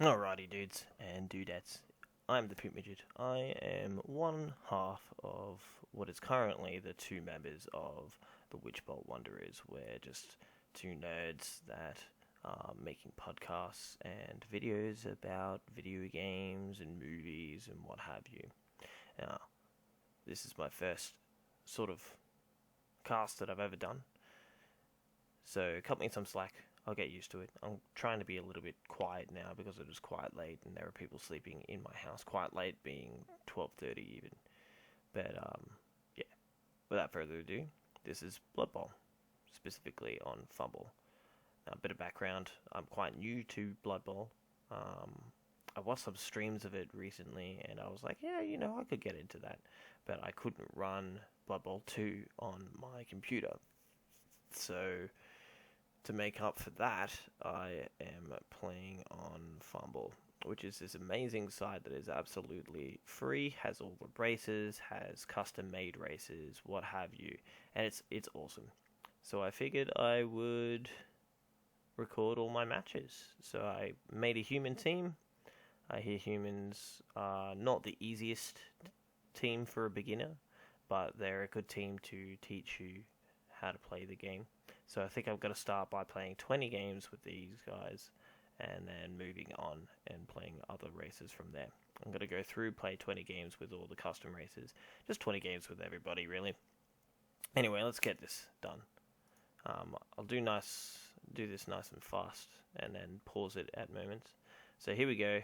Alrighty, dudes and dudettes. I'm the Pitmidget. I am one half of what is currently the two members of the Witchbolt Wanderers. We're just two nerds that are making podcasts and videos about video games and movies and what have you. Now, this is my first sort of cast that I've ever done, so cut me some slack. I'll get used to it. I'm trying to be a little bit quiet now because it is quite late and there are people sleeping in my house. Quite late being 12:30 even. But yeah. Without further ado, this is Bloodbowl, specifically on FUMBBLing. A bit of background: I'm quite new to Bloodbowl. I watched some streams of it recently, and I was like, yeah, I could get into that, but I couldn't run Bloodbowl 2 on my computer. So to make up for that, I am playing on FUMBBLing, which is this amazing site that is absolutely free, has all the races, has custom-made races, what have you, and it's awesome. So I figured I would record all my matches. So I made a human team. I hear humans are not the easiest team for a beginner, but they're a good team to teach you how to play the game. So I think I've got to start by playing 20 games with these guys and then moving on and playing other races from there. I'm going to go through, play 20 games with all the custom races. Just 20 games with everybody, really. Anyway, let's get this done. I'll do this nice and fast and then pause it at moments. So here we go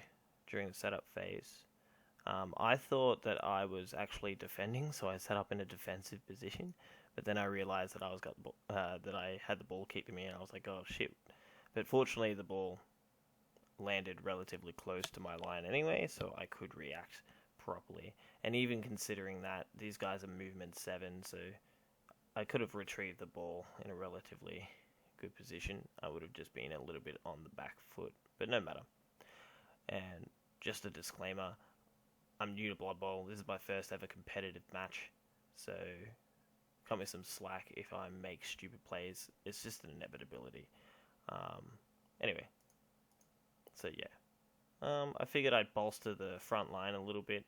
during the setup phase. I thought that I was actually defending, so I set up in a defensive position. But then I realized that that I had the ball kicked to me, and I was like, "Oh shit!" But fortunately, the ball landed relatively close to my line anyway, so I could react properly. And even considering that these guys are movement 7, so I could have retrieved the ball in a relatively good position. I would have just been a little bit on the back foot, but no matter. And just a disclaimer: I'm new to Blood Bowl. This is my first ever competitive match, so cut me some slack if I make stupid plays. It's just an inevitability. Anyway, so yeah. I figured I'd bolster the front line a little bit,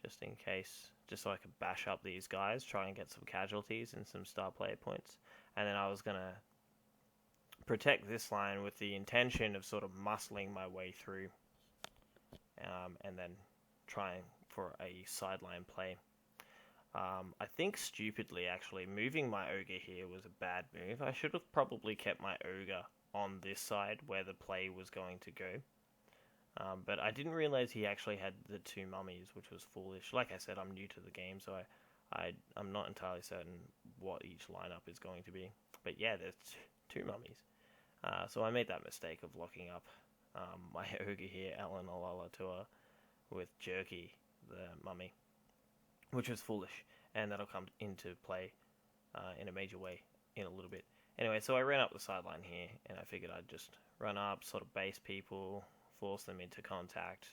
just in case, just so I could bash up these guys, try and get some casualties and some star player points. And then I was going to protect this line with the intention of sort of muscling my way through, and then trying for a sideline play. I think stupidly, actually, moving my ogre here was a bad move. I should have probably kept my ogre on this side where the play was going to go. But I didn't realize he actually had the 2 mummies, which was foolish. Like I said, I'm new to the game, so I'm not entirely certain what each lineup is going to be. But yeah, there's 2 mummies. So I made that mistake of locking up my ogre here, Alan Olalatua, with Jerky, the mummy, which was foolish, and that'll come into play in a major way in a little bit. Anyway, so I ran up the sideline here, and I figured I'd just run up, sort of base people, force them into contact,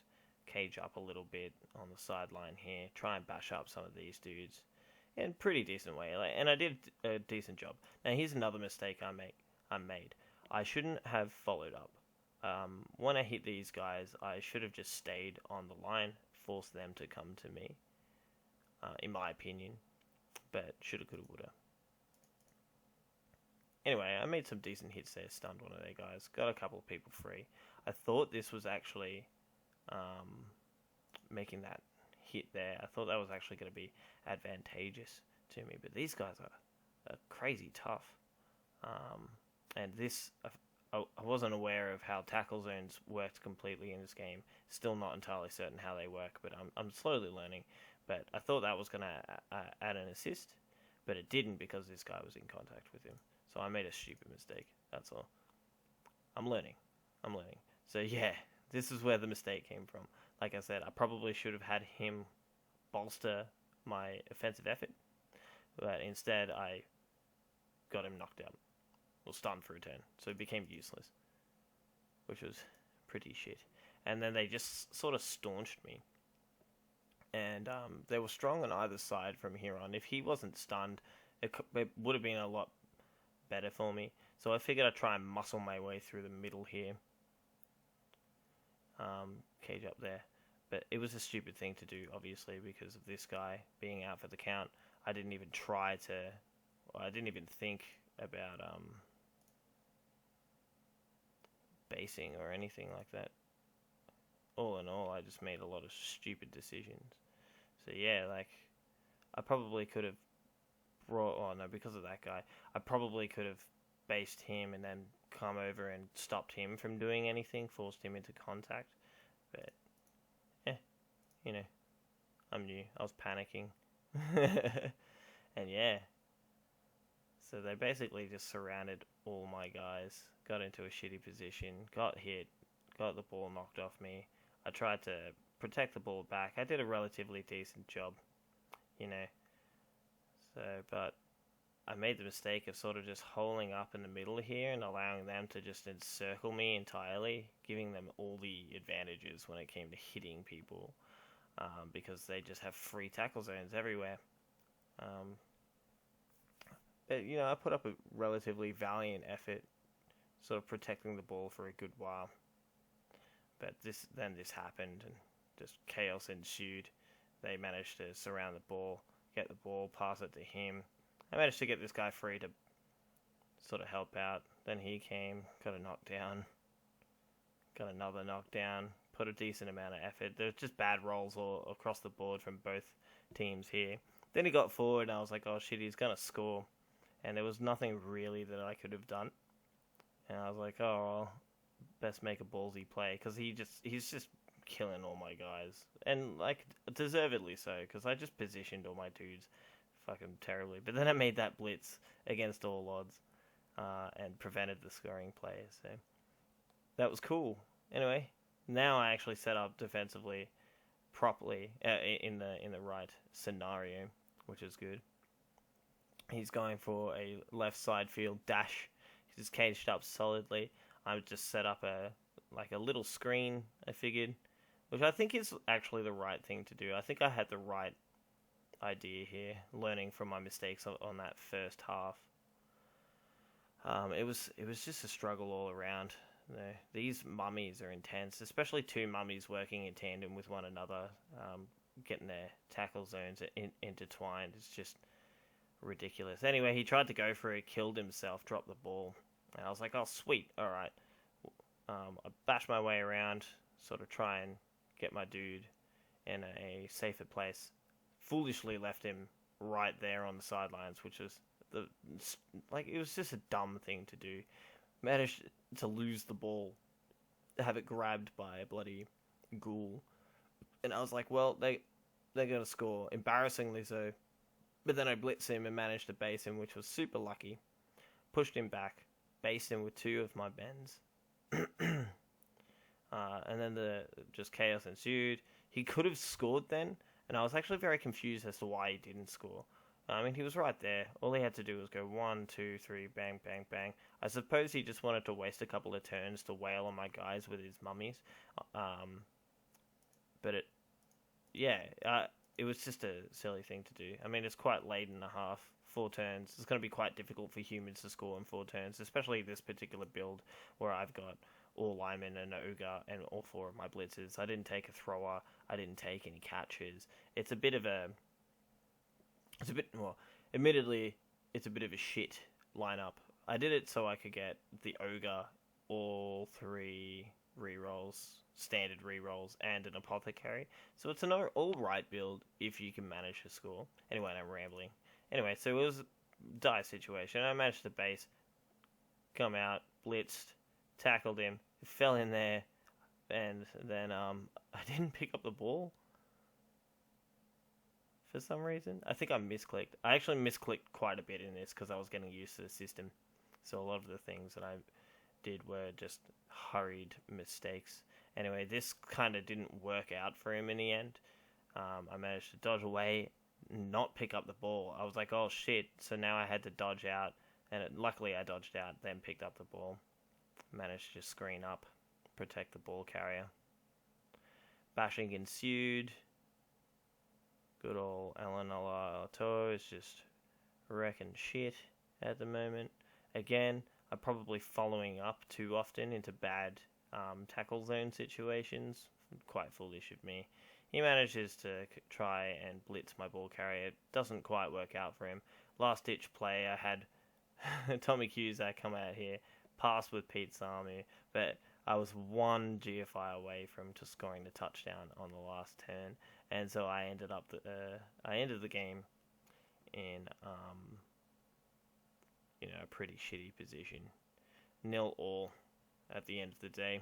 cage up a little bit on the sideline here, try and bash up some of these dudes in a pretty decent way, and I did a decent job. Now here's another mistake I made. I shouldn't have followed up. When I hit these guys, I should have just stayed on the line, forced them to come to me. In my opinion, but shoulda, coulda, woulda. Anyway, I made some decent hits there, stunned one of their guys, got a couple of people free. I thought this was actually making that hit there. I thought that was actually going to be advantageous to me, but these guys are crazy tough. And this, I wasn't aware of how tackle zones worked completely in this game. Still not entirely certain how they work, but I'm slowly learning. But I thought that was going to add an assist, but it didn't because this guy was in contact with him. So I made a stupid mistake, that's all. I'm learning. So yeah, this is where the mistake came from. Like I said, I probably should have had him bolster my offensive effort, but instead I got him knocked out, or stunned for a turn, so it became useless, which was pretty shit. And then they just sort of staunched me. And they were strong on either side from here on. If he wasn't stunned, it would have been a lot better for me. So I figured I'd try and muscle my way through the middle here. cage up there. But it was a stupid thing to do, obviously, because of this guy being out for the count. I didn't even I didn't even think about basing or anything like that. All in all, I just made a lot of stupid decisions. So yeah, like, I probably could have because of that guy, I probably could have based him and then come over and stopped him from doing anything, forced him into contact. But, I'm new. I was panicking. And yeah. So they basically just surrounded all my guys, got into a shitty position, got hit, got the ball knocked off me. I tried to protect the ball back. I did a relatively decent job, but I made the mistake of sort of just holding up in the middle here and allowing them to just encircle me entirely, giving them all the advantages when it came to hitting people, because they just have free tackle zones everywhere. But, I put up a relatively valiant effort, sort of protecting the ball for a good while. But this happened, and just chaos ensued. They managed to surround the ball, get the ball, pass it to him. I managed to get this guy free to sort of help out. Then he came, got a knockdown, got another knockdown, put a decent amount of effort. There's just bad rolls all across the board from both teams here. Then he got forward, and I was like, oh shit, he's going to score. And there was nothing really that I could have done. And I was like, oh, well, best make a ballsy play, because he's just killing all my guys. And, like, deservedly so, because I just positioned all my dudes fucking terribly. But then I made that blitz against all odds, and prevented the scoring play. So that was cool. Anyway, now I actually set up defensively properly in the right scenario, which is good. He's going for a left side field dash. He's caged up solidly. I just set up a little screen, I figured, which I think is actually the right thing to do. I think I had the right idea here, learning from my mistakes on that first half. It was just a struggle all around. These mummies are intense, especially two mummies working in tandem with one another, getting their tackle zones intertwined. It's just ridiculous. Anyway, he tried to go for it, killed himself, dropped the ball. And I was like, oh, sweet, alright. I bashed my way around, sort of try and get my dude in a safer place. Foolishly left him right there on the sidelines, which was it was just a dumb thing to do. Managed to lose the ball, have it grabbed by a bloody ghoul. And I was like, well, they're going to score. Embarrassingly so. But then I blitzed him and managed to base him, which was super lucky. Pushed him back, based him with two of my bends. And then just chaos ensued. He could have scored then, and I was actually very confused as to why he didn't score. I mean, he was right there. All he had to do was go 1, 2, 3, bang, bang, bang. I suppose he just wanted to waste a couple of turns to wail on my guys with his mummies. But it was just a silly thing to do. I mean, it's quite late in the half, 4 turns. It's going to be quite difficult for humans to score in 4 turns, especially this particular build where I've got all linemen and ogre and all 4 of my blitzers. I didn't take a thrower. I didn't take any catches. Admittedly, it's a bit of a shit lineup. I did it so I could get the ogre, all 3 rerolls, standard rerolls, and an apothecary. So it's an alright build if you can manage to score. Anyway, I'm rambling. Anyway, so it was a dire situation. I managed to base, come out, blitzed, tackled him, fell in there, and then I didn't pick up the ball for some reason. I think I misclicked. I actually misclicked quite a bit in this because I was getting used to the system. So a lot of the things that I did were just hurried mistakes. Anyway, this kind of didn't work out for him in the end. I managed to dodge away, not pick up the ball. I was like, oh shit, so now I had to dodge out, and luckily I dodged out, then picked up the ball. Managed to screen up, protect the ball carrier. Bashing ensued. Good old Alan Alato is just wrecking shit at the moment. Again, I'm probably following up too often into bad tackle zone situations. Quite foolish of me. He manages to try and blitz my ball carrier. It doesn't quite work out for him. Last ditch play, I had Tommy Cusack come out here, pass with Pete Samu, but I was one GFI away from just scoring the touchdown on the last turn, and so I ended the game in a pretty shitty position, 0-0 at the end of the day.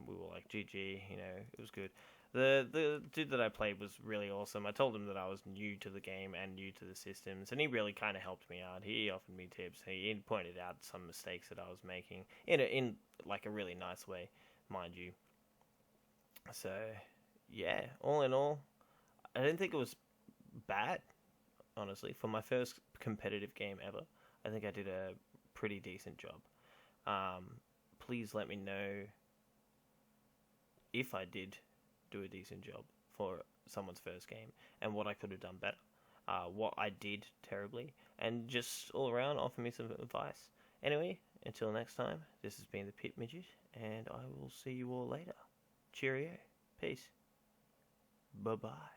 We were like, GG, it was good. The dude that I played was really awesome. I told him that I was new to the game and new to the systems, and he really kind of helped me out. He offered me tips. He pointed out some mistakes that I was making in like a really nice way, mind you. So, yeah, all in all, I didn't think it was bad, honestly. For my first competitive game ever, I think I did a pretty decent job. Please let me know if I did do a decent job for someone's first game and what I could have done better, what I did terribly, and just all around offer me some advice. Anyway, until next time, this has been the Pitmidget, and I will see you all later. Cheerio. Peace. Bye-bye.